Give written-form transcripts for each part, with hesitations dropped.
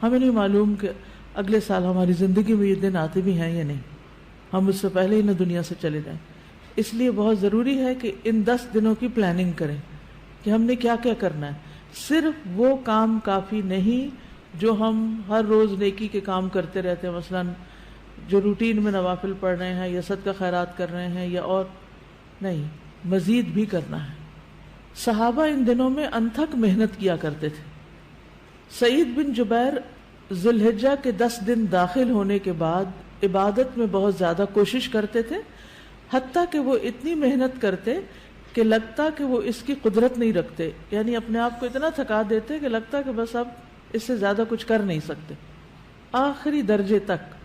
ہمیں نہیں معلوم کہ اگلے سال ہماری زندگی میں یہ دن آتے بھی ہیں یا نہیں، ہم اس سے پہلے ہی نہ دنیا سے چلے جائیں. اس لیے بہت ضروری ہے کہ ان 10 دنوں کی پلاننگ کریں کہ ہم نے کیا کیا کرنا ہے. صرف وہ کام کافی نہیں جو ہم ہر روز نیکی کے کام کرتے رہتے ہیں، مثلا جو روٹین میں نوافل پڑھ رہے ہیں یا صدقہ خیرات کر رہے ہیں یا اور نہیں، مزید بھی کرنا ہے. صحابہ ان دنوں میں انتھک محنت کیا کرتے تھے. سعید بن جبیر ذی الحجہ کے 10 دن داخل ہونے کے بعد عبادت میں بہت زیادہ کوشش کرتے تھے، حتیٰ کہ وہ اتنی محنت کرتے کہ لگتا کہ وہ اس کی قدرت نہیں رکھتے، یعنی اپنے آپ کو اتنا تھکا دیتے کہ لگتا کہ بس اب اس سے زیادہ کچھ کر نہیں سکتے، آخری درجے تک.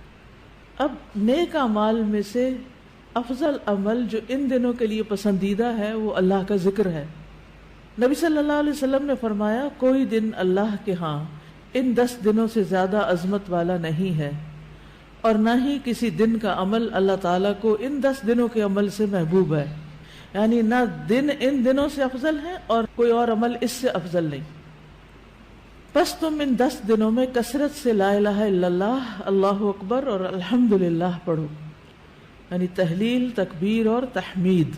اب نیک اعمال میں سے افضل عمل جو ان دنوں کے لیے پسندیدہ ہے وہ اللہ کا ذکر ہے. نبی صلی اللہ علیہ وسلم نے فرمایا کوئی دن اللہ کے ہاں ان 10 دنوں سے زیادہ عظمت والا نہیں ہے، اور نہ ہی کسی دن کا عمل اللہ تعالیٰ کو ان 10 دنوں کے عمل سے محبوب ہے. یعنی نہ دن ان دنوں سے افضل ہے اور کوئی اور عمل اس سے افضل نہیں. بس تم ان 10 دنوں میں کثرت سے لا الہ الا اللہ، اللہ اکبر اور الحمدللہ پڑھو، یعنی تحلیل، تکبیر اور تحمید.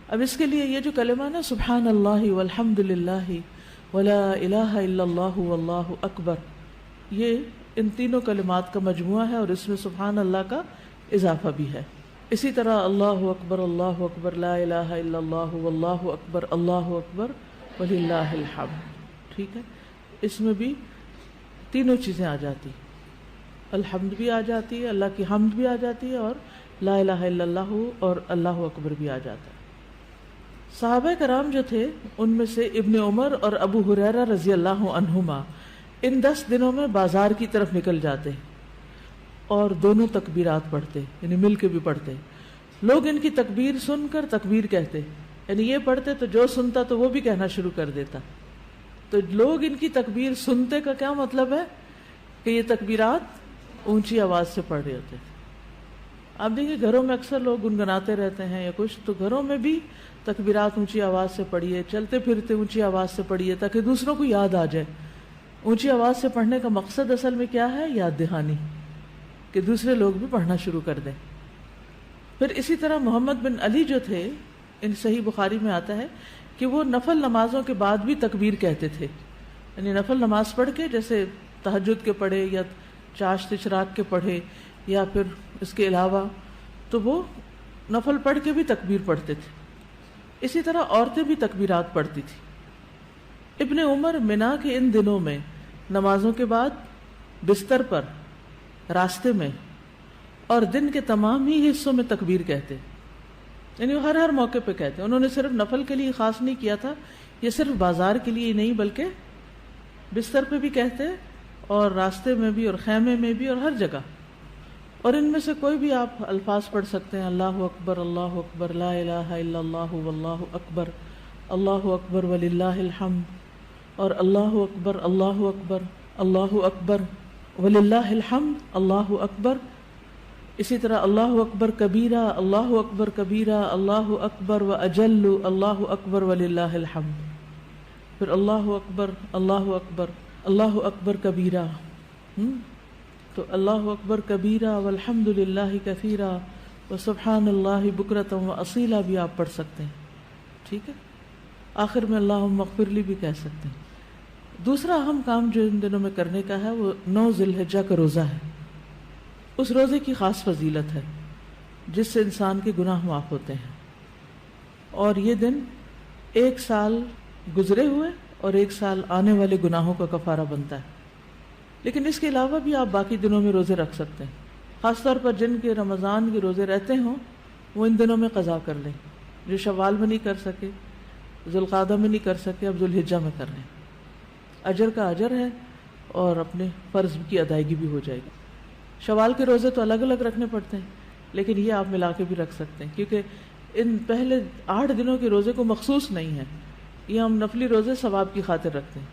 اب اس کے لیے یہ جو کلمہ نا سبحان اللہ والحمدللہ ولا الہ الا اللہ واللہ اکبر، یہ ان تینوں کلمات کا مجموعہ ہے اور اس میں سبحان اللہ کا اضافہ بھی ہے. اسی طرح اللہ اکبر لا الہ الا اللہ واللہ اکبر وللہ الحمد. ٹھیک ہے، اس میں بھی تینوں چیزیں آ جاتی، الحمد بھی آ جاتی ہے، اللہ کی حمد بھی آ جاتی ہے، اور لا الہ الا اللہ اور اللہ اکبر بھی آ جاتا ہے. صحابہ کرام جو تھے ان میں سے ابن عمر اور ابو ہریرہ رضی اللہ عنہما ان 10 دنوں میں بازار کی طرف نکل جاتے اور دونوں تکبیرات پڑھتے، یعنی مل کے بھی پڑھتے. لوگ ان کی تکبیر سن کر تکبیر کہتے، یعنی یہ پڑھتے تو جو سنتا تو وہ بھی کہنا شروع کر دیتا. تو لوگ ان کی تکبیر سنتے کا کیا مطلب ہے کہ یہ تکبیرات اونچی آواز سے پڑھ رہے ہوتے تھے. آپ دیکھیں گھروں میں اکثر لوگ گنگناتے رہتے ہیں یا کچھ، تو گھروں میں بھی تکبیرات اونچی آواز سے پڑھیے، چلتے پھرتے اونچی آواز سے پڑھیے تاکہ دوسروں کو یاد آ جائے. اونچی آواز سے پڑھنے کا مقصد اصل میں کیا ہے؟ یاد دہانی، کہ دوسرے لوگ بھی پڑھنا شروع کر دیں. پھر اسی طرح محمد بن علی جو تھے، ان صحیح بخاری میں آتا ہے کہ وہ نفل نمازوں کے بعد بھی تکبیر کہتے تھے. یعنی نفل نماز پڑھ کے، جیسے تہجد کے پڑھے یا چاشت اشراق کے پڑھے یا پھر اس کے علاوہ، تو وہ نفل پڑھ کے بھی تکبیر پڑھتے تھے. اسی طرح عورتیں بھی تکبیرات پڑھتی تھی. ابن عمر منا کے ان دنوں میں نمازوں کے بعد بستر پر، راستے میں اور دن کے تمام ہی حصوں میں تکبیر کہتے، یعنی وہ ہر موقع پہ کہتے. انہوں نے صرف نفل کے لیے خاص نہیں کیا تھا، یہ صرف بازار کے لیے نہیں بلکہ بستر پہ بھی کہتے اور راستے میں بھی اور خیمے میں بھی اور ہر جگہ. اور ان میں سے کوئی بھی آپ الفاظ پڑھ سکتے ہیں، اللہ اکبر لا الہ الا اللہ واللہ اکبر وللہ الحمد، اور اللہ اکبر وللہ الحمد، اللہ اکبر. اسی طرح اللہ اکبر کبیرہ، اللہ اکبر و اجل، اللہ اکبر وللہ الحمد. پھر اللہ اکبر کبیرہ، تو اللہ اکبر کبیرہ والحمد للہ کثیرہ وسبحان اللہ بکرۃ واصیلا بھی آپ پڑھ سکتے ہیں. ٹھیک ہے، آخر میں اللہم اغفر لی بھی کہہ سکتے ہیں. دوسرا اہم کام جو ان دنوں میں کرنے کا ہے وہ 9 ذی الحجہ کا روزہ ہے. اس روزے کی خاص فضیلت ہے جس سے انسان کے گناہ معاف ہوتے ہیں، اور یہ دن 1 سال گزرے ہوئے اور 1 سال آنے والے گناہوں کا کفارہ بنتا ہے. لیکن اس کے علاوہ بھی آپ باقی دنوں میں روزے رکھ سکتے ہیں. خاص طور پر جن کے رمضان کے روزے رہتے ہوں وہ ان دنوں میں قضا کر لیں. جو شوال میں نہیں کر سکے، ذوالقعدہ میں نہیں کر سکے، اب ذوالحجہ میں کر لیں. اجر کا اجر ہے اور اپنے فرض کی ادائیگی بھی ہو جائے گی. شوال کے روزے تو الگ الگ رکھنے پڑتے ہیں، لیکن یہ آپ ملا کے بھی رکھ سکتے ہیں، کیونکہ ان پہلے 8 دنوں کے روزے کو مخصوص نہیں ہے، یہ ہم نفلی روزے ثواب کی خاطر رکھتے ہیں.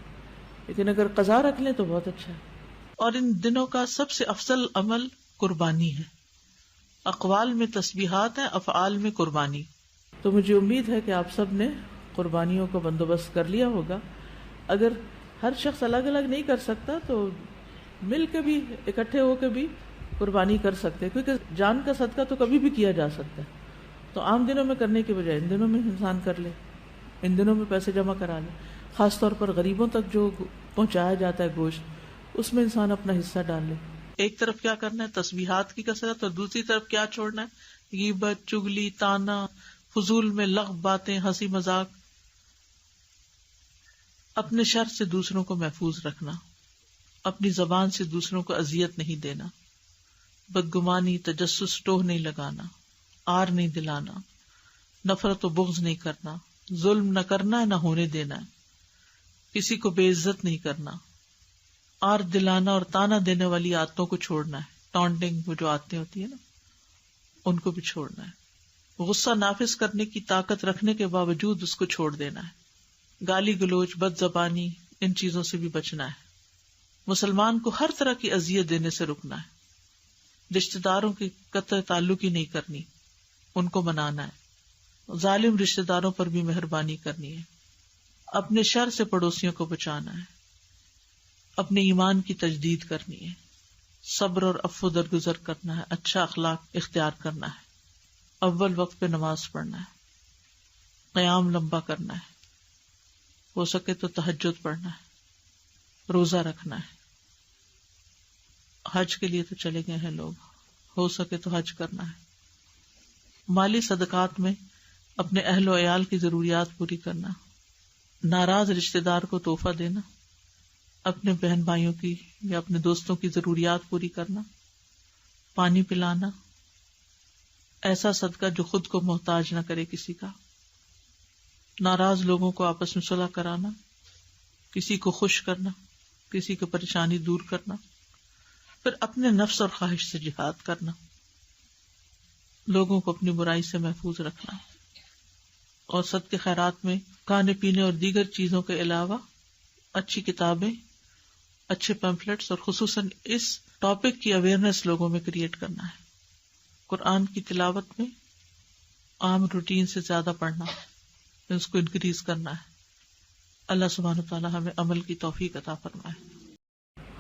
لیکن اگر قضا رکھ لیں تو بہت اچھا ہے. اور ان دنوں کا سب سے افضل عمل قربانی ہے. اقوال میں تسبیحات ہیں، افعال میں قربانی. تو مجھے امید ہے کہ آپ سب نے قربانیوں کا بندوبست کر لیا ہوگا. اگر ہر شخص الگ الگ نہیں کر سکتا، تو مل کے بھی اکٹھے ہو کے بھی قربانی کر سکتے، کیونکہ جان کا صدقہ تو کبھی بھی کیا جا سکتا ہے. تو عام دنوں میں کرنے کے بجائے ان دنوں میں انسان کر لے، ان دنوں میں پیسے جمع کرا لے. خاص طور پر غریبوں تک جو پہنچایا جاتا ہے گوشت، اس میں انسان اپنا حصہ ڈال لے. ایک طرف کیا کرنا ہے تسبیحات کی کثرت، اور دوسری طرف کیا چھوڑنا ہے غیبت، چگلی، تانا، فضول میں لغو باتیں، ہنسی مذاق. اپنے شر سے دوسروں کو محفوظ رکھنا، اپنی زبان سے دوسروں کو اذیت نہیں دینا، بدگمانی، تجسس، ٹوہ نہیں لگانا، آر نہیں دلانا، نفرت و بغض نہیں کرنا، ظلم نہ کرنا ہے نہ ہونے دینا ہے، کسی کو بے عزت نہیں کرنا، آر دلانا اور تانا دینے والی عادتوں کو چھوڑنا ہے. ٹانٹنگ، وہ جو عادتیں ہوتی ہیں نا، ان کو بھی چھوڑنا ہے. غصہ نافذ کرنے کی طاقت رکھنے کے باوجود اس کو چھوڑ دینا ہے. گالی گلوچ، بد زبانی، ان چیزوں سے بھی بچنا ہے. مسلمان کو ہر طرح کی اذیت دینے سے رکنا ہے. رشتہ داروں کی قطع تعلق ہی نہیں کرنی، ان کو منانا ہے. ظالم رشتہ داروں پر بھی مہربانی کرنی ہے. اپنے شر سے پڑوسیوں کو بچانا ہے. اپنے ایمان کی تجدید کرنی ہے. صبر اور عفو درگزر کرنا ہے. اچھا اخلاق اختیار کرنا ہے. اول وقت پہ نماز پڑھنا ہے. قیام لمبا کرنا ہے. ہو سکے تو تہجد پڑھنا ہے. روزہ رکھنا ہے. حج کے لیے تو چلے گئے ہیں لوگ، ہو سکے تو حج کرنا ہے. مالی صدقات میں اپنے اہل و عیال کی ضروریات پوری کرنا. ناراض رشتہ دار کو تحفہ دینا. اپنے بہن بھائیوں کی یا اپنے دوستوں کی ضروریات پوری کرنا. پانی پلانا. ایسا صدقہ جو خود کو محتاج نہ کرے کسی کا. ناراض لوگوں کو آپس میں صلح کرانا. کسی کو خوش کرنا، کسی کی پریشانی دور کرنا. پھر اپنے نفس اور خواہش سے جہاد کرنا. لوگوں کو اپنی برائی سے محفوظ رکھنا. اور صدقے خیرات میں کھانے پینے اور دیگر چیزوں کے علاوہ اچھی کتابیں، اچھے پیمفلیٹس اور خصوصاً اس ٹاپک کی اویئرنیس لوگوں میں کریٹ کرنا ہے. قرآن کی تلاوت میں عام روٹین سے زیادہ پڑھنا، اس کو انکریز کرنا ہے. اللہ سبحانہ وتعالی ہمیں عمل کی توفیق عطا فرمائے.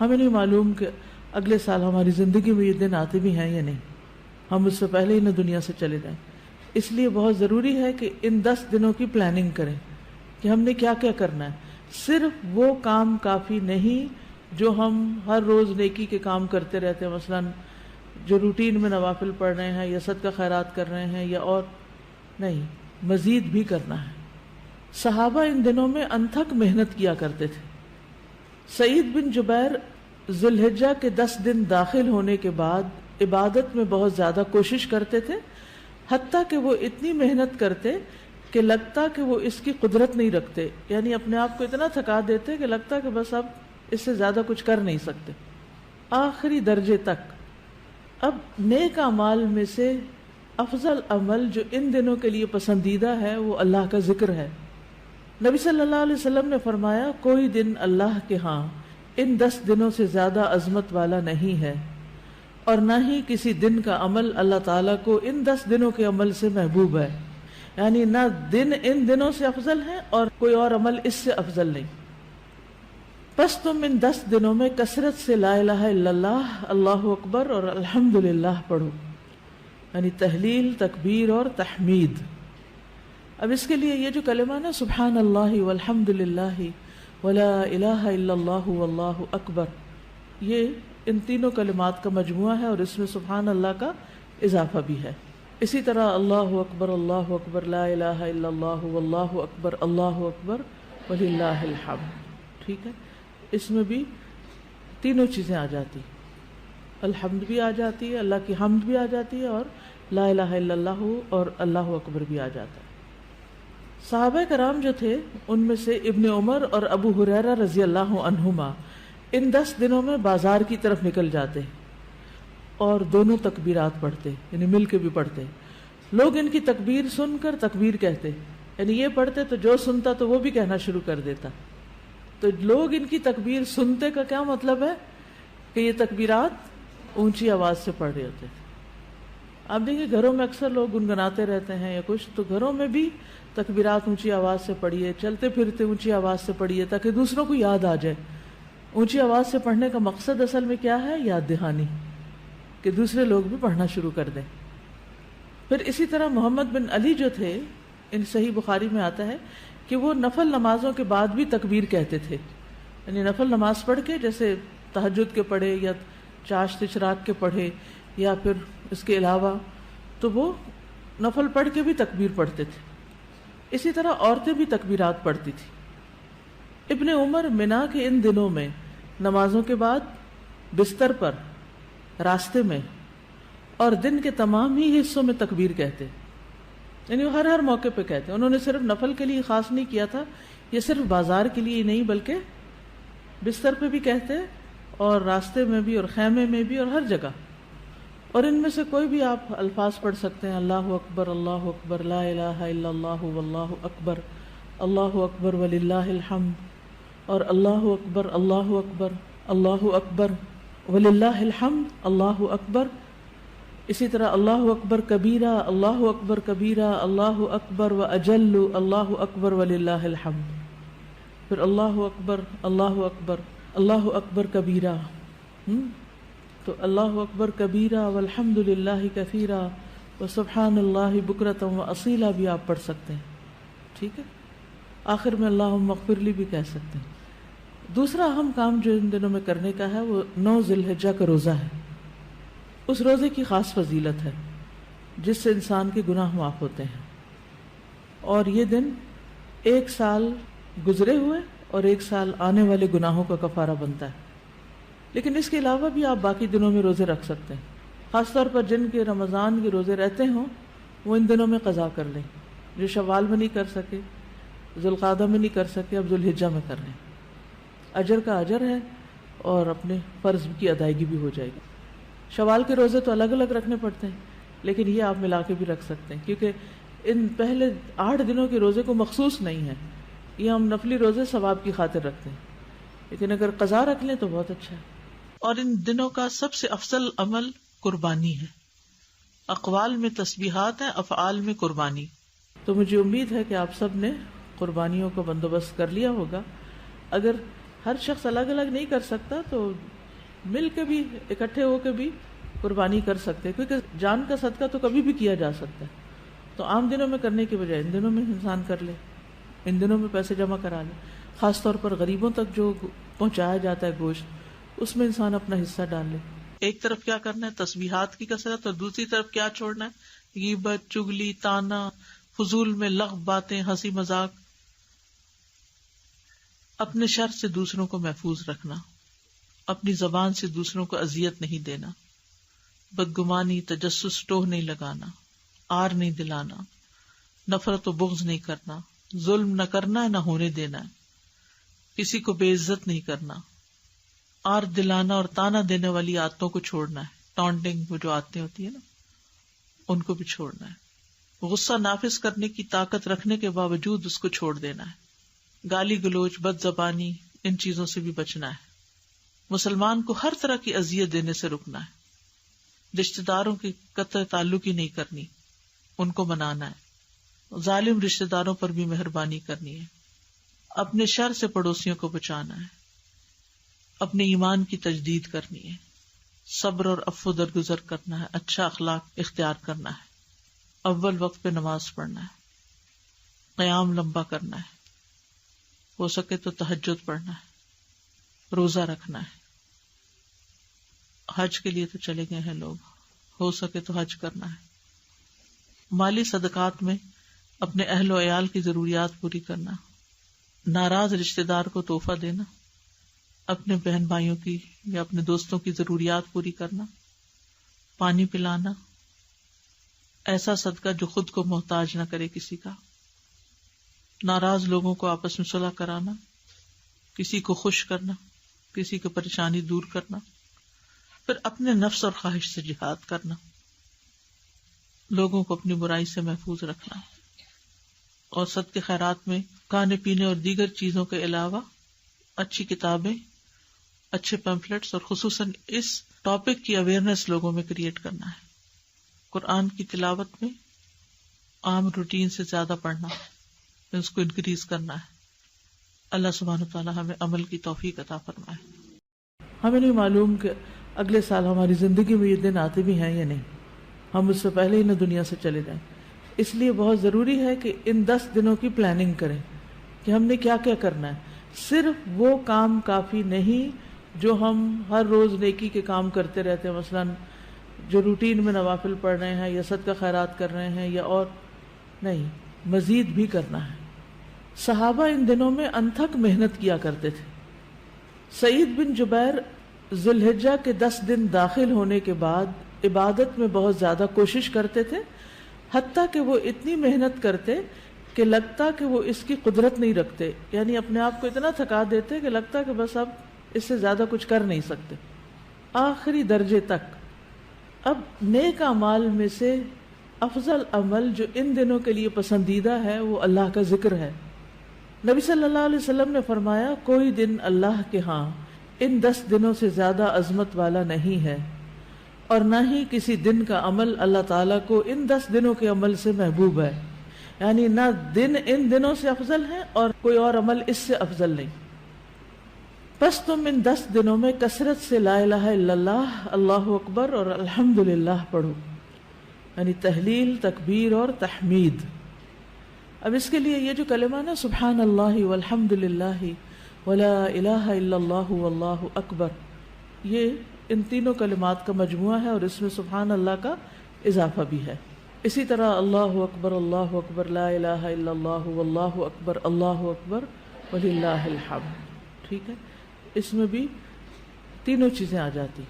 ہمیں نہیں معلوم کہ اگلے سال ہماری زندگی میں یہ دن آتے بھی ہیں یا نہیں. ہم اس سے پہلے ہی نہ دنیا سے چلے جائیں. اس لیے بہت ضروری ہے کہ ان 10 دنوں کی پلاننگ کریں کہ ہم نے کیا کیا کرنا ہے. صرف وہ کام کافی نہیں جو ہم ہر روز نیکی کے کام کرتے رہتے ہیں، مثلاً جو روٹین میں نوافل پڑھ رہے ہیں یا صدقہ خیرات کر رہے ہیں، یا اور نہیں، مزید بھی کرنا ہے. صحابہ ان دنوں میں انتھک محنت کیا کرتے تھے. سعید بن جبیر ذو الحجہ کے 10 دن داخل ہونے کے بعد عبادت میں بہت زیادہ کوشش کرتے تھے، حتیٰ کہ وہ اتنی محنت کرتے کہ لگتا کہ وہ اس کی قدرت نہیں رکھتے، یعنی اپنے آپ کو اتنا تھکا دیتے کہ لگتا کہ بس اب اس سے زیادہ کچھ کر نہیں سکتے، آخری درجے تک. اب نیک اعمال میں سے افضل عمل جو ان دنوں کے لیے پسندیدہ ہے وہ اللہ کا ذکر ہے. نبی صلی اللہ علیہ وسلم نے فرمایا، کوئی دن اللہ کے ہاں ان 10 دنوں سے زیادہ عظمت والا نہیں ہے، اور نہ ہی کسی دن کا عمل اللہ تعالیٰ کو ان 10 دنوں کے عمل سے محبوب ہے. یعنی نہ دن ان دنوں سے افضل ہے اور کوئی اور عمل اس سے افضل نہیں. بس تم ان 10 دنوں میں کثرت سے لا الہ الا اللہ، اللہ اکبر اور الحمدللہ پڑھو، یعنی تحلیل، تکبیر اور تحمید. اب اس کے لیے یہ جو کلمہ نا سبحان اللہ والحمدللہ ولا الہ الا اللہ واللہ اکبر، یہ ان تینوں کلمات کا مجموعہ ہے، اور اس میں سبحان اللہ کا اضافہ بھی ہے. اسی طرح اللہ اکبر لا الہ الا اللہ واللہ اکبر وللہ الحمد. ٹھیک ہے، اس میں بھی تینوں چیزیں آ جاتی، الحمد بھی آ جاتی ہے، اللہ کی حمد بھی آ جاتی ہے، اور لا الہ الا اللہ اور اللہ اکبر بھی آ جاتا ہے. صحابہ کرام جو تھے ان میں سے ابن عمر اور ابو ہریرہ رضی اللہ عنہما ان 10 دنوں میں بازار کی طرف نکل جاتے اور دونوں تکبیرات پڑھتے، یعنی مل کے بھی پڑھتے. لوگ ان کی تکبیر سن کر تکبیر کہتے، یعنی یہ پڑھتے تو جو سنتا تو وہ بھی کہنا شروع کر دیتا. تو لوگ ان کی تکبیر سنتے کا کیا مطلب ہے کہ یہ تکبیرات اونچی آواز سے پڑھ رہے ہوتے تھے. آپ دیکھیں گھروں میں اکثر لوگ گنگناتے رہتے ہیں یا کچھ، تو گھروں میں بھی تکبیرات اونچی آواز سے پڑھیے، چلتے پھرتے اونچی آواز سے پڑھیے تاکہ دوسروں کو یاد آ جائے۔ اونچی آواز سے پڑھنے کا مقصد اصل میں کیا ہے؟ یاد دہانی، کہ دوسرے لوگ بھی پڑھنا شروع کر دیں۔ پھر اسی طرح محمد بن علی جو تھے، ان صحیح بخاری میں آتا ہے کہ وہ نفل نمازوں کے بعد بھی تکبیر کہتے تھے، یعنی نفل نماز پڑھ کے، جیسے تہجد کے پڑھے یا چاشت اشراق کے پڑھے یا پھر اس کے علاوہ، تو وہ نفل پڑھ کے بھی تکبیر پڑھتے تھے۔ اسی طرح عورتیں بھی تکبیرات پڑھتی تھی۔ ابن عمر منا کے ان دنوں میں نمازوں کے بعد بستر پر، راستے میں اور دن کے تمام ہی حصوں میں تکبیر کہتے، یعنی وہ ہر موقع پہ کہتے۔ انہوں نے صرف نفل کے لیے خاص نہیں کیا تھا، یہ صرف بازار کے لیے نہیں بلکہ بستر پہ بھی کہتے اور راستے میں بھی اور خیمے میں بھی اور ہر جگہ۔ اور ان میں سے کوئی بھی آپ الفاظ پڑھ سکتے ہیں، اللہ اکبر لا الہ الا اللہ واللہ اکبر وللہ الحمد، اور اللہ اکبر وللہ الحمد، اللہ اکبر۔ اسی طرح اللہ اکبر کبیرہ، اللہ اکبر و اجل، اللہ اکبر وللہ الحمد۔ پھر اللہ اکبر کبیرہ، تو اللہ اکبر کبیرہ والحمد للہ کثیرہ وسبحان اللہ بکرۃ واصیلا بھی آپ پڑھ سکتے ہیں، ٹھیک ہے۔ آخر میں اللہم اغفر لی بھی کہہ سکتے ہیں۔ دوسرا اہم کام جو ان دنوں میں کرنے کا ہے وہ 9 ذی الحجہ کا روزہ ہے۔ اس روزے کی خاص فضیلت ہے جس سے انسان کے گناہ معاف ہوتے ہیں، اور یہ دن 1 سال گزرے ہوئے اور 1 سال آنے والے گناہوں کا کفارہ بنتا ہے۔ لیکن اس کے علاوہ بھی آپ باقی دنوں میں روزے رکھ سکتے ہیں، خاص طور پر جن کے رمضان کے روزے رہتے ہوں وہ ان دنوں میں قضا کر لیں، جو شوال میں نہیں کر سکے، ذوالقعدہ میں نہیں کر سکے، اب ذوالحجہ میں کر لیں۔ اجر کا اجر ہے اور اپنے فرض کی ادائیگی بھی ہو جائے گی۔ شوال کے روزے تو الگ الگ رکھنے پڑتے ہیں، لیکن یہ آپ ملا کے بھی رکھ سکتے ہیں، کیونکہ ان پہلے 8 دنوں کے روزے کو مخصوص نہیں ہے، یہ ہم نفلی روزے ثواب کی خاطر رکھتے ہیں، لیکن اگر قضا رکھ لیں تو بہت اچھا ہے۔ اور ان دنوں کا سب سے افضل عمل قربانی ہے۔ اقوال میں تسبیحات ہیں، افعال میں قربانی۔ تو مجھے امید ہے کہ آپ سب نے قربانیوں کا بندوبست کر لیا ہوگا۔ اگر ہر شخص الگ الگ نہیں کر سکتا تو مل کے بھی، اکٹھے ہو کے بھی قربانی کر سکتے، کیونکہ جان کا صدقہ تو کبھی بھی کیا جا سکتا ہے۔ تو عام دنوں میں کرنے کی بجائے ان دنوں میں انسان کر لے، ان دنوں میں پیسے جمع کرا لے، خاص طور پر غریبوں تک جو پہنچایا جاتا ہے گوشت، اس میں انسان اپنا حصہ ڈال لے۔ ایک طرف کیا کرنا ہے؟ تسبیحات کی کثرت، اور دوسری طرف کیا چھوڑنا ہے؟ غیبت، چگلی، تانا، فضول میں لغو باتیں، ہنسی مذاق۔ اپنے شر سے دوسروں کو محفوظ رکھنا، اپنی زبان سے دوسروں کو اذیت نہیں دینا، بدگمانی، تجسس، ٹوہ نہیں لگانا، آر نہیں دلانا، نفرت و بغض نہیں کرنا، ظلم نہ کرنا، نہ ہونے دینا، کسی کو بے عزت نہیں کرنا، آر دلانا اور تانا دینے والی عادتوں کو چھوڑنا ہے، ٹانٹنگ، وہ جو عادتیں ہوتی ہیں نا، ان کو بھی چھوڑنا ہے، غصہ نافذ کرنے کی طاقت رکھنے کے باوجود اس کو چھوڑ دینا ہے، گالی گلوچ، بد زبانی، ان چیزوں سے بھی بچنا ہے، مسلمان کو ہر طرح کی اذیت دینے سے رکنا ہے، رشتہ داروں کی قطع تعلق ہی نہیں کرنی، ان کو منانا ہے، ظالم رشتہ داروں پر بھی مہربانی کرنی ہے، اپنے شر سے پڑوسیوں کو بچانا ہے، اپنے ایمان کی تجدید کرنی ہے، صبر اور عفو درگزر کرنا ہے، اچھا اخلاق اختیار کرنا ہے، اول وقت پہ نماز پڑھنا ہے، قیام لمبا کرنا ہے، ہو سکے تو تہجد پڑھنا ہے، روزہ رکھنا ہے، حج کے لیے تو چلے گئے ہیں لوگ، ہو سکے تو حج کرنا ہے، مالی صدقات میں اپنے اہل و عیال کی ضروریات پوری کرنا، ناراض رشتہ دار کو تحفہ دینا، اپنے بہن بھائیوں کی یا اپنے دوستوں کی ضروریات پوری کرنا، پانی پلانا، ایسا صدقہ جو خود کو محتاج نہ کرے کسی کا، ناراض لوگوں کو آپس میں صلح کرانا، کسی کو خوش کرنا، کسی کی پریشانی دور کرنا، پھر اپنے نفس اور خواہش سے جہاد کرنا، لوگوں کو اپنی برائی سے محفوظ رکھنا، اور صدقے خیرات میں کھانے پینے اور دیگر چیزوں کے علاوہ اچھی کتابیں، اچھے پیمفلیٹس اور خصوصاً اس ٹاپک کی اویئرنیس لوگوں میں کریٹ کرنا ہے، قرآن کی تلاوت میں عام روٹین سے زیادہ پڑھنا، اس کو انکریز کرنا ہے. اللہ سبحانہ وتعالی ہمیں عمل کی توفیق عطا فرمائے. ہمیں نہیں معلوم کہ اگلے سال ہماری زندگی میں یہ دن آتے بھی ہیں یا نہیں. ہم اس سے پہلے ہی نہ دنیا سے چلے جائیں. اس لیے بہت ضروری ہے کہ ان 10 دنوں کی پلاننگ کریں کہ ہم نے کیا کیا کرنا ہے. صرف وہ کام کافی نہیں جو ہم ہر روز نیکی کے کام کرتے رہتے ہیں، مثلا جو روٹین میں نوافل پڑھ رہے ہیں یا صدقہ خیرات کر رہے ہیں، یا اور نہیں، مزید بھی کرنا ہے. صحابہ ان دنوں میں انتھک محنت کیا کرتے تھے. سعید بن جبیر ذی الحجہ کے 10 دن داخل ہونے کے بعد عبادت میں بہت زیادہ کوشش کرتے تھے، حتیٰ کہ وہ اتنی محنت کرتے کہ لگتا کہ وہ اس کی قدرت نہیں رکھتے، یعنی اپنے آپ کو اتنا تھکا دیتے کہ لگتا کہ بس اب اس سے زیادہ کچھ کر نہیں سکتے، آخری درجے تک. اب نیک اعمال میں سے افضل عمل جو ان دنوں کے لیے پسندیدہ ہے وہ اللہ کا ذکر ہے. نبی صلی اللہ علیہ وسلم نے فرمایا، کوئی دن اللہ کے ہاں ان 10 دنوں سے زیادہ عظمت والا نہیں ہے، اور نہ ہی کسی دن کا عمل اللہ تعالیٰ کو ان 10 دنوں کے عمل سے محبوب ہے. یعنی نہ دن ان دنوں سے افضل ہے اور کوئی اور عمل اس سے افضل نہیں. بس تم ان 10 دنوں میں کثرت سے لا الہ الا اللہ، اللہ اکبر اور الحمدللہ پڑھو، یعنی تحلیل، تکبیر اور تحمید. اب اس کے لیے یہ جو کلمہ نا سبحان اللہ والحمدللہ ولا الہ الا اللہ واللہ اکبر، یہ ان تینوں کلمات کا مجموعہ ہے، اور اس میں سبحان اللہ کا اضافہ بھی ہے. اسی طرح اللہ اکبر لا الہ الا اللہ واللہ اکبر وللہ الحمد. ٹھیک ہے، اس میں بھی تینوں چیزیں آ جاتی،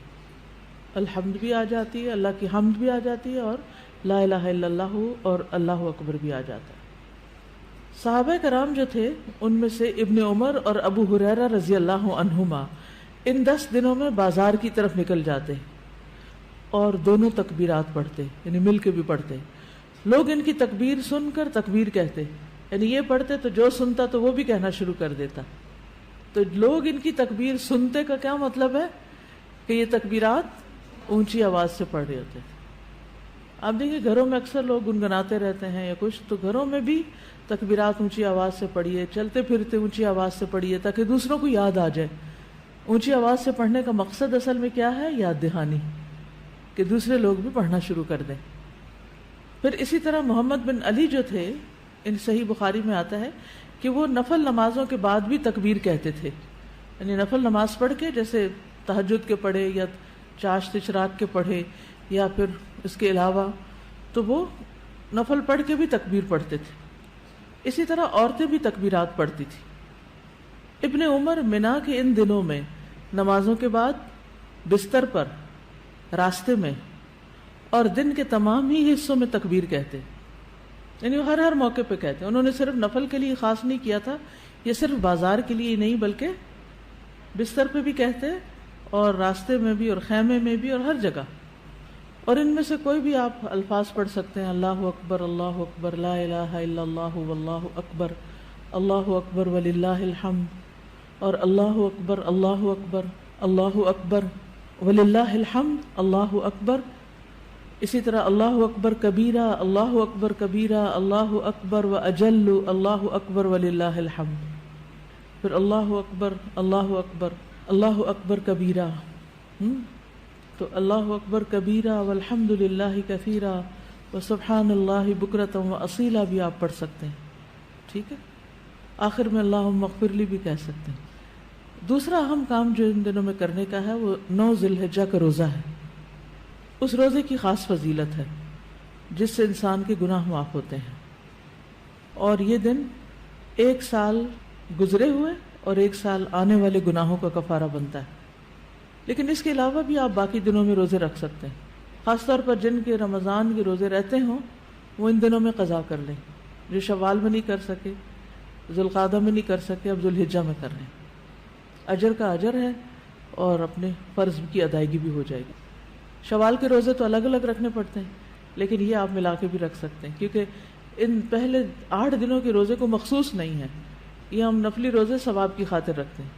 الحمد بھی آ جاتی ہے، اللہ کی حمد بھی آ جاتی ہے، اور لا الہ الا اللہ اور اللہ اکبر بھی آ جاتا ہے. صحابہ کرام جو تھے ان میں سے ابن عمر اور ابو ہریرہ رضی اللہ عنہما ان 10 دنوں میں بازار کی طرف نکل جاتے اور دونوں تکبیرات پڑھتے، یعنی مل کے بھی پڑھتے. لوگ ان کی تکبیر سن کر تکبیر کہتے، یعنی یہ پڑھتے تو جو سنتا تو وہ بھی کہنا شروع کر دیتا. تو لوگ ان کی تکبیر سنتے کا کیا مطلب ہے کہ یہ تکبیرات اونچی آواز سے پڑھ رہے ہوتے تھے. آپ دیکھیں گھروں میں اکثر لوگ گنگناتے رہتے ہیں یا کچھ، تو گھروں میں بھی تکبیرات اونچی آواز سے پڑھیے، چلتے پھرتے اونچی آواز سے پڑھیے تاکہ دوسروں کو یاد آ جائے. اونچی آواز سے پڑھنے کا مقصد اصل میں کیا ہے؟ یاد دہانی، کہ دوسرے لوگ بھی پڑھنا شروع کر دیں. پھر اسی طرح محمد بن علی جو تھے، ان صحیح بخاری میں آتا ہے کہ وہ نفل نمازوں کے بعد بھی تکبیر کہتے تھے. یعنی نفل نماز پڑھ کے، جیسے تہجد کے پڑھے یا چاشت اشراق کے پڑھے یا پھر اس کے علاوہ، تو وہ نفل پڑھ کے بھی تکبیر پڑھتے تھے. اسی طرح عورتیں بھی تکبیرات پڑھتی تھی. ابن عمر منا کے ان دنوں میں نمازوں کے بعد بستر پر، راستے میں اور دن کے تمام ہی حصوں میں تکبیر کہتے، یعنی وہ ہر موقع پہ کہتے. انہوں نے صرف نفل کے لیے خاص نہیں کیا تھا، یہ صرف بازار کے لیے نہیں بلکہ بستر پہ بھی کہتے اور راستے میں بھی اور خیمے میں بھی اور ہر جگہ. اور ان میں سے کوئی بھی آپ الفاظ پڑھ سکتے ہیں، اللہ اکبر لا الہ الا اللہ واللہ اکبر وللہ الحمد، اور اللہ اکبر وللہ الحمد، اللہ اکبر. اسی طرح اللہ اکبر کبیرہ، اللہ اکبر و اجل، اللہ اکبر وللہ الحمد. پھر اللہ اکبر کبیرہ، تو اللہ اکبر کبیرہ والحمد للہ کثیرہ وسبحان اللہ بکرۃ واصیلا بھی آپ پڑھ سکتے ہیں. ٹھیک ہے، آخر میں اللہم اغفر لی بھی کہہ سکتے ہیں. دوسرا اہم کام جو ان دنوں میں کرنے کا ہے وہ 9 ذی الحجہ کا روزہ ہے. اس روزے کی خاص فضیلت ہے جس سے انسان کے گناہ معاف ہوتے ہیں، اور یہ دن 1 سال گزرے ہوئے اور 1 سال آنے والے گناہوں کا کفارہ بنتا ہے. لیکن اس کے علاوہ بھی آپ باقی دنوں میں روزے رکھ سکتے ہیں. خاص طور پر جن کے رمضان کے روزے رہتے ہوں وہ ان دنوں میں قضا کر لیں. جو شوال میں نہیں کر سکے، ذوالقعدہ میں نہیں کر سکے، اب ذوالحجہ میں کر لیں. اجر کا اجر ہے اور اپنے فرض کی ادائیگی بھی ہو جائے گی. شوال کے روزے تو الگ الگ رکھنے پڑتے ہیں، لیکن یہ آپ ملا کے بھی رکھ سکتے ہیں، کیونکہ ان پہلے 8 دنوں کے روزے کو مخصوص نہیں ہے. یہ ہم نفلی روزے ثواب کی خاطر رکھتے ہیں،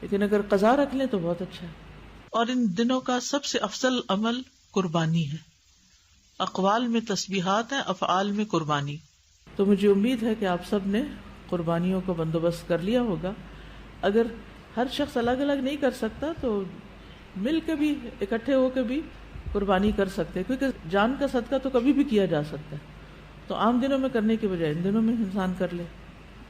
لیکن اگر قضا رکھ لیں تو بہت اچھا ہے. اور ان دنوں کا سب سے افضل عمل قربانی ہے. اقوال میں تسبیحات ہیں، افعال میں قربانی. تو تو مجھے امید ہے کہ آپ سب نے قربانیوں کا بندوبست کر لیا ہوگا. اگر ہر شخص الگ الگ نہیں کر سکتا تو مل کے بھی اکٹھے ہو کے بھی قربانی کر سکتے ہیں، کیونکہ جان کا صدقہ تو کبھی بھی کیا جا سکتا ہے. تو عام دنوں میں کرنے کے بجائے ان دنوں میں انسان کر لے،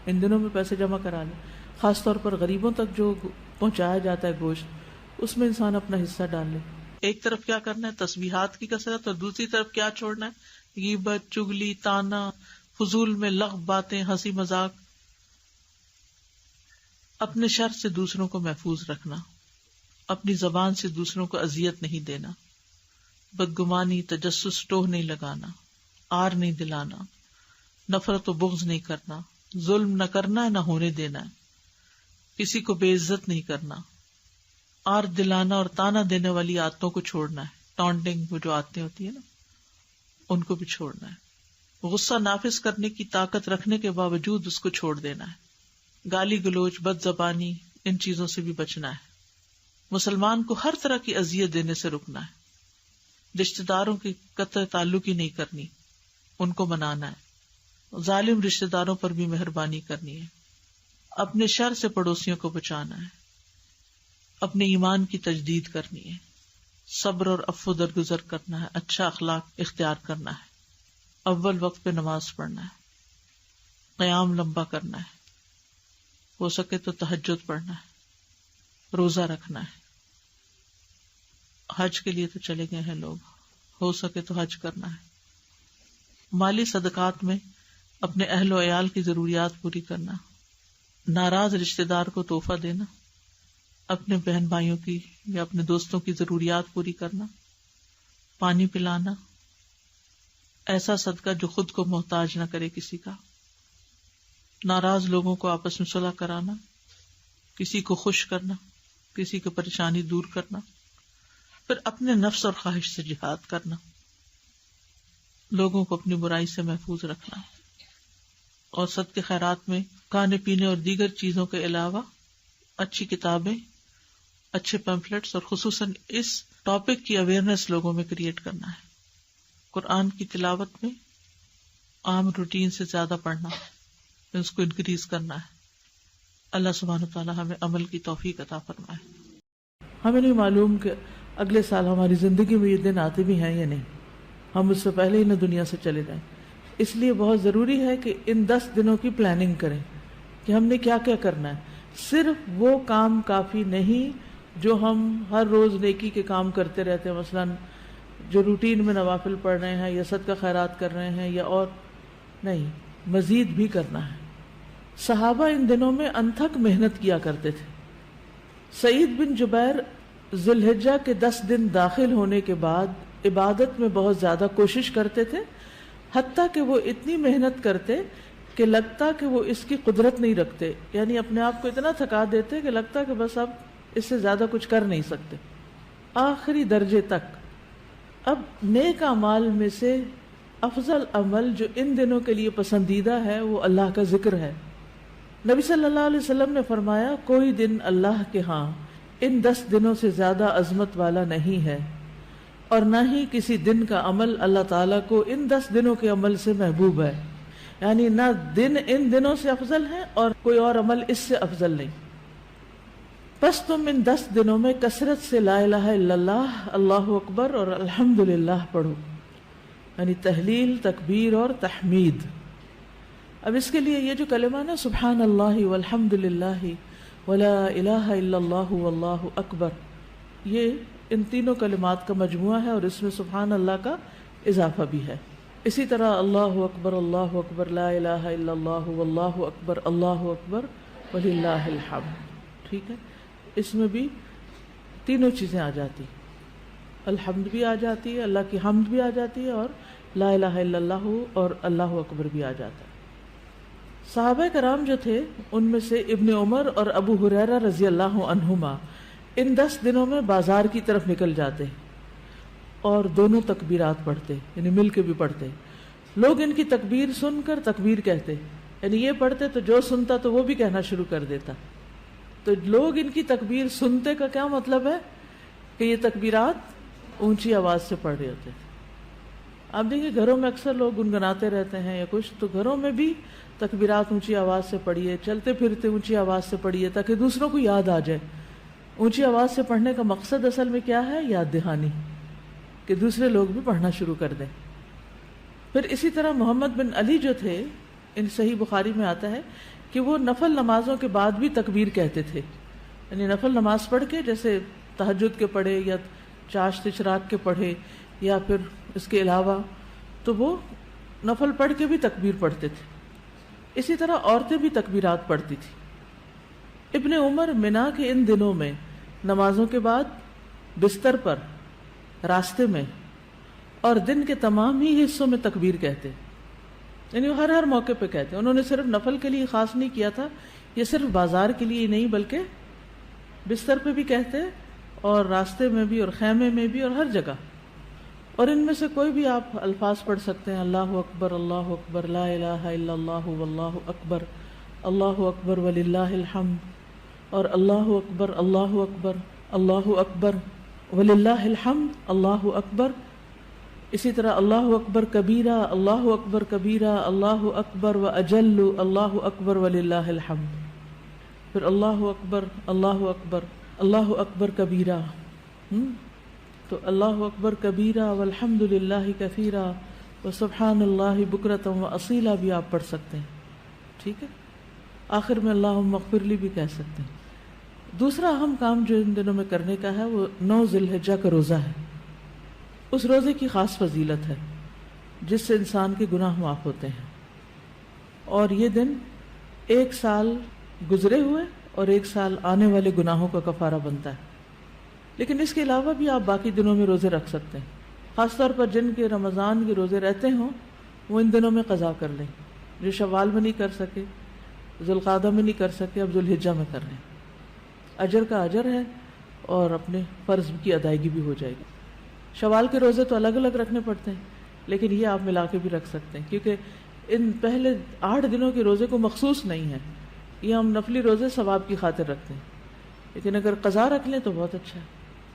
ان دنوں میں پیسے جمع کرا لے. خاص طور پر غریبوں تک جو پہنچایا جاتا ہے گوشت، اس میں انسان اپنا حصہ ڈال لے. ایک طرف کیا کرنا ہے، تسبیحات کی کثرت، اور دوسری طرف کیا چھوڑنا ہے، غیبت، چگلی، تانا، فضول میں لغو باتیں، ہنسی مذاق. اپنے شر سے دوسروں کو محفوظ رکھنا، اپنی زبان سے دوسروں کو اذیت نہیں دینا، بدگمانی، تجسس، ٹوہ نہیں لگانا، آر نہیں دلانا، نفرت و بغض نہیں کرنا، ظلم نہ کرنا ہے نہ ہونے دینا ہے، کسی کو بے عزت نہیں کرنا، آر دلانا اور تانا دینے والی عادتوں کو چھوڑنا ہے. ٹانٹنگ، وہ جو عادتیں ہوتی ہیں نا، ان کو بھی چھوڑنا ہے. غصہ نافذ کرنے کی طاقت رکھنے کے باوجود اس کو چھوڑ دینا ہے. گالی گلوچ، بد زبانی، ان چیزوں سے بھی بچنا ہے. مسلمان کو ہر طرح کی اذیت دینے سے رکنا ہے. رشتہ داروں کی قطع تعلق ہی نہیں کرنی، ان کو منانا ہے. ظالم رشتہ داروں پر بھی مہربانی کرنی ہے. اپنے شر سے پڑوسیوں کو بچانا ہے. اپنے ایمان کی تجدید کرنی ہے. صبر اور عفو درگزر کرنا ہے. اچھا اخلاق اختیار کرنا ہے. اول وقت پہ نماز پڑھنا ہے. قیام لمبا کرنا ہے. ہو سکے تو تہجد پڑھنا ہے. روزہ رکھنا ہے. حج کے لیے تو چلے گئے ہیں لوگ، ہو سکے تو حج کرنا ہے. مالی صدقات میں اپنے اہل و عیال کی ضروریات پوری کرنا. ناراض رشتہ دار کو تحفہ دینا. اپنے بہن بھائیوں کی یا اپنے دوستوں کی ضروریات پوری کرنا. پانی پلانا. ایسا صدقہ جو خود کو محتاج نہ کرے کسی کا. ناراض لوگوں کو آپس میں صلح کرانا. کسی کو خوش کرنا، کسی کی پریشانی دور کرنا. پھر اپنے نفس اور خواہش سے جہاد کرنا. لوگوں کو اپنی برائی سے محفوظ رکھنا. اور صدقے خیرات میں کھانے پینے اور دیگر چیزوں کے علاوہ اچھی کتابیں، اچھے پیمفلیٹس اور خصوصاً اس ٹاپک کی اویئرنیس لوگوں میں کریٹ کرنا ہے. قرآن کی تلاوت میں عام روٹین سے زیادہ پڑھنا، اس کو انکریز کرنا ہے. اللہ سبحانہ وتعالی ہمیں عمل کی توفیق عطا فرمائے. ہمیں نہیں معلوم کہ اگلے سال ہماری زندگی میں یہ دن آتے بھی ہیں یا نہیں. ہم اس سے پہلے ہی نہ دنیا سے چلے جائیں. اس لیے بہت ضروری ہے کہ ان 10 دنوں کی پلاننگ کریں کہ ہم نے کیا کیا کرنا ہے. صرف وہ کام کافی نہیں جو ہم ہر روز نیکی کے کام کرتے رہتے ہیں، مثلاً جو روٹین میں نوافل پڑھ رہے ہیں یا صدقہ خیرات کر رہے ہیں یا اور نہیں، مزید بھی کرنا ہے. صحابہ ان دنوں میں انتھک محنت کیا کرتے تھے. سعید بن جبیر ذی الحجہ کے 10 دن داخل ہونے کے بعد عبادت میں بہت زیادہ کوشش کرتے تھے، حتیٰ کہ وہ اتنی محنت کرتے کہ لگتا کہ وہ اس کی قدرت نہیں رکھتے، یعنی اپنے آپ کو اتنا تھکا دیتے کہ لگتا کہ بس اب اس سے زیادہ کچھ کر نہیں سکتے، آخری درجے تک. اب نیک اعمال میں سے افضل عمل جو ان دنوں کے لیے پسندیدہ ہے وہ اللہ کا ذکر ہے. نبی صلی اللہ علیہ وسلم نے فرمایا، کوئی دن اللہ کے ہاں ان 10 دنوں سے زیادہ عظمت والا نہیں ہے، اور نہ ہی کسی دن کا عمل اللہ تعالیٰ کو ان 10 دنوں کے عمل سے محبوب ہے. یعنی نہ دن ان دنوں سے افضل ہے اور کوئی اور عمل اس سے افضل نہیں. بس تم ان 10 دنوں میں کثرت سے لا الہ الا اللہ، اللہ اکبر اور الحمدللہ پڑھو، یعنی تحلیل، تکبیر اور تحمید. اب اس کے لیے یہ جو کلمہ نا سبحان اللہ والحمدللہ ولا الہ الا اللہ واللہ اکبر، یہ ان تینوں کلمات کا مجموعہ ہے اور اس میں سبحان اللہ کا اضافہ بھی ہے. اسی طرح اللہ اکبر لا الہ الا اللہ واللہ اکبر وللہ الحمد. ٹھیک ہے، اس میں بھی تینوں چیزیں آ جاتی، الحمد بھی آ جاتی ہے، اللہ کی حمد بھی آ جاتی ہے، اور لا الہ الا اللہ اور اللہ اکبر بھی آ جاتا ہے. صحابہ کرام جو تھے ان میں سے ابن عمر اور ابو ہریرہ رضی اللہ عنہما ان 10 دنوں میں بازار کی طرف نکل جاتے اور دونوں تکبیرات پڑھتے، یعنی مل کے بھی پڑھتے. لوگ ان کی تکبیر سن کر تکبیر کہتے، یعنی یہ پڑھتے تو جو سنتا تو وہ بھی کہنا شروع کر دیتا. تو لوگ ان کی تکبیر سنتے کا کیا مطلب ہے کہ یہ تکبیرات اونچی آواز سے پڑھ رہے ہوتے تھے. آپ دیکھیں گھروں میں اکثر لوگ گنگناتے رہتے ہیں یا کچھ، تو گھروں میں بھی تکبیرات اونچی آواز سے پڑھیے، چلتے پھرتے اونچی آواز سے پڑھیے تاکہ دوسروں کو یاد آ جائے. اونچی آواز سے پڑھنے کا مقصد اصل میں کیا ہے؟ یاد دہانی، کہ دوسرے لوگ بھی پڑھنا شروع کر دیں. پھر اسی طرح محمد بن علی جو تھے، ان صحیح بخاری میں آتا ہے کہ وہ نفل نمازوں کے بعد بھی تکبیر کہتے تھے. یعنی نفل نماز پڑھ کے، جیسے تہجد کے پڑھے یا چاشت اشراق کے پڑھے یا پھر اس کے علاوہ، تو وہ نفل پڑھ کے بھی تکبیر پڑھتے تھے. اسی طرح عورتیں بھی تکبیرات پڑھتی تھی. ابن عمر منا کے ان دنوں میں نمازوں کے بعد بستر پر، راستے میں اور دن کے تمام ہی حصوں میں تکبیر کہتے، یعنی وہ ہر موقع پہ کہتے. انہوں نے صرف نفل کے لیے خاص نہیں کیا تھا، یہ صرف بازار کے لیے نہیں بلکہ بستر پہ بھی کہتے اور راستے میں بھی اور خیمے میں بھی اور ہر جگہ. اور ان میں سے کوئی بھی آپ الفاظ پڑھ سکتے ہیں: اللہ اکبر لا الہ الا اللہ واللہ اکبر، اللہ اکبر وللہ الحمد، اور اللہ اکبر اللہ اکبر وللہ الحمد، اللہ اکبر. اسی طرح اللہ اکبر کبیرہ، اللہ اکبر کبیرہ، اللہ اکبر و اجل، اللہ اکبر وللہ الحمد. پھر اللہ اکبر اللہ اکبر کبیرہ، تو اللہ اکبر کبیرہ والحمد للہ کثیرہ وسبحان اللہ بکرۃ واصیلا بھی آپ پڑھ سکتے ہیں. ٹھیک ہے، آخر میں اللہم اغفر لی بھی کہہ سکتے ہیں. دوسرا اہم کام جو ان دنوں میں کرنے کا ہے وہ 9 ذی الحجہ کا روزہ ہے. اس روزے کی خاص فضیلت ہے جس سے انسان کے گناہ معاف ہوتے ہیں، اور یہ دن 1 سال گزرے ہوئے اور 1 سال آنے والے گناہوں کا کفارہ بنتا ہے. لیکن اس کے علاوہ بھی آپ باقی دنوں میں روزے رکھ سکتے ہیں. خاص طور پر جن کے رمضان کے روزے رہتے ہوں وہ ان دنوں میں قضا کر لیں. جو شوال میں نہیں کر سکے، ذوالقعدہ میں نہیں کر سکے، اب ذوالحجہ میں کر لیں. اجر کا اجر ہے اور اپنے فرض کی ادائیگی بھی ہو جائے گی. شوال کے روزے تو الگ الگ رکھنے پڑتے ہیں، لیکن یہ آپ ملا کے بھی رکھ سکتے ہیں، کیونکہ ان پہلے 8 دنوں کے روزے کو مخصوص نہیں ہے. یہ ہم نفلی روزے ثواب کی خاطر رکھتے ہیں، لیکن اگر قضا رکھ لیں تو بہت اچھا ہے.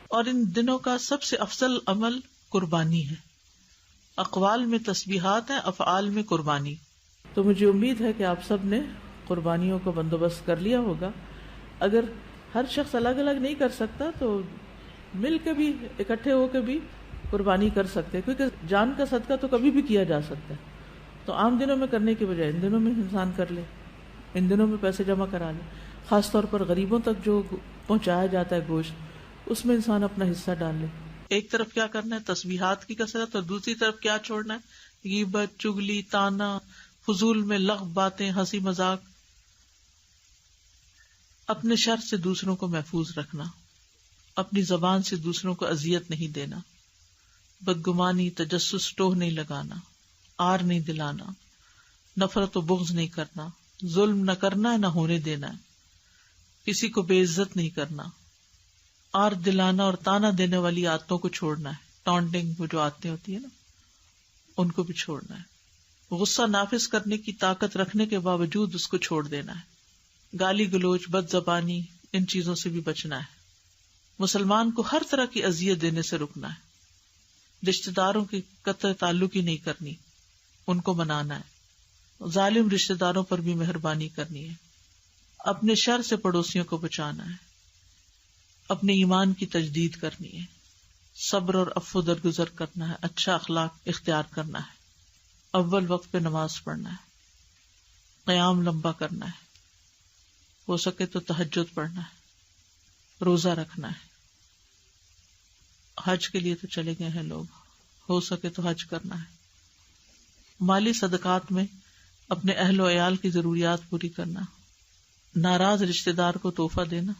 اور ان دنوں کا سب سے افضل عمل قربانی ہے. اقوال میں تسبیحات ہیں، افعال میں قربانی. تو مجھے امید ہے کہ آپ سب نے قربانیوں کا بندوبست کر لیا ہوگا. اگر ہر شخص الگ الگ نہیں کر سکتا تو مل کے بھی، اکٹھے ہو کے بھی قربانی کر سکتے ہیں، کیونکہ جان کا صدقہ تو کبھی بھی کیا جا سکتا ہے. تو عام دنوں میں کرنے کے بجائے ان دنوں میں انسان کر لے، ان دنوں میں پیسے جمع کرا لے. خاص طور پر غریبوں تک جو پہنچایا جاتا ہے گوشت، اس میں انسان اپنا حصہ ڈال لے. ایک طرف کیا کرنا ہے؟ تسبیحات کی کثرت، اور دوسری طرف کیا چھوڑنا ہے؟ غیبت، چگلی، طعنہ، فضول میں لغو باتیں، ہنسی مذاق. اپنے شر سے دوسروں کو محفوظ رکھنا، اپنی زبان سے دوسروں کو اذیت نہیں دینا، بدگمانی، تجسس، ٹوہ نہیں لگانا، آر نہیں دلانا، نفرت و بغض نہیں کرنا، ظلم نہ کرنا ہے نہ ہونے دینا ہے، کسی کو بے عزت نہیں کرنا، آر دلانا اور تانا دینے والی عادتوں کو چھوڑنا ہے. ٹانٹنگ، وہ جو عادتیں ہوتی ہیں نا، ان کو بھی چھوڑنا ہے. غصہ نافذ کرنے کی طاقت رکھنے کے باوجود اس کو چھوڑ دینا ہے. گالی گلوچ، بد زبانی، ان چیزوں سے بھی بچنا ہے. مسلمان کو ہر طرح کی اذیت دینے سے رکنا ہے. رشتہ داروں کی قطع تعلق ہی نہیں کرنی، ان کو منانا ہے. ظالم رشتہ داروں پر بھی مہربانی کرنی ہے. اپنے شر سے پڑوسیوں کو بچانا ہے. اپنے ایمان کی تجدید کرنی ہے. صبر اور عفو درگزر کرنا ہے. اچھا اخلاق اختیار کرنا ہے. اول وقت پہ نماز پڑھنا ہے. قیام لمبا کرنا ہے. ہو سکے تو تہجد پڑھنا ہے. روزہ رکھنا ہے. حج کے لیے تو چلے گئے ہیں لوگ، ہو سکے تو حج کرنا ہے. مالی صدقات میں اپنے اہل و عیال کی ضروریات پوری کرنا. ناراض رشتہ دار کو تحفہ دینا.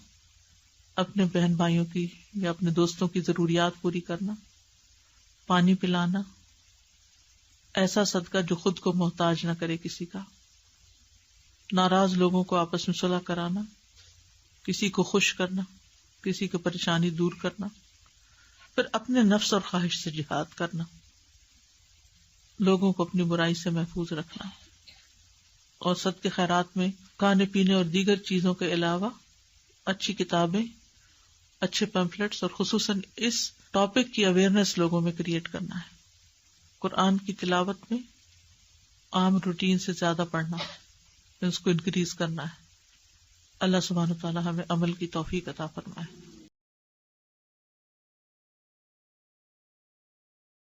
اپنے بہن بھائیوں کی یا اپنے دوستوں کی ضروریات پوری کرنا. پانی پلانا. ایسا صدقہ جو خود کو محتاج نہ کرے کسی کا. ناراض لوگوں کو آپس میں صلح کرانا. کسی کو خوش کرنا، کسی کی پریشانی دور کرنا. پھر اپنے نفس اور خواہش سے جہاد کرنا. لوگوں کو اپنی برائی سے محفوظ رکھنا. اور صدقے خیرات میں کھانے پینے اور دیگر چیزوں کے علاوہ اچھی کتابیں، اچھے پیمفلیٹس اور خصوصاً اس ٹاپک کی اویئرنیس لوگوں میں کریٹ کرنا ہے. قرآن کی تلاوت میں عام روٹین سے زیادہ پڑھنا، اس کو انکریز کرنا ہے۔ اللہ سبحانہ وتعالی ہمیں عمل کی توفیق عطا فرمائے۔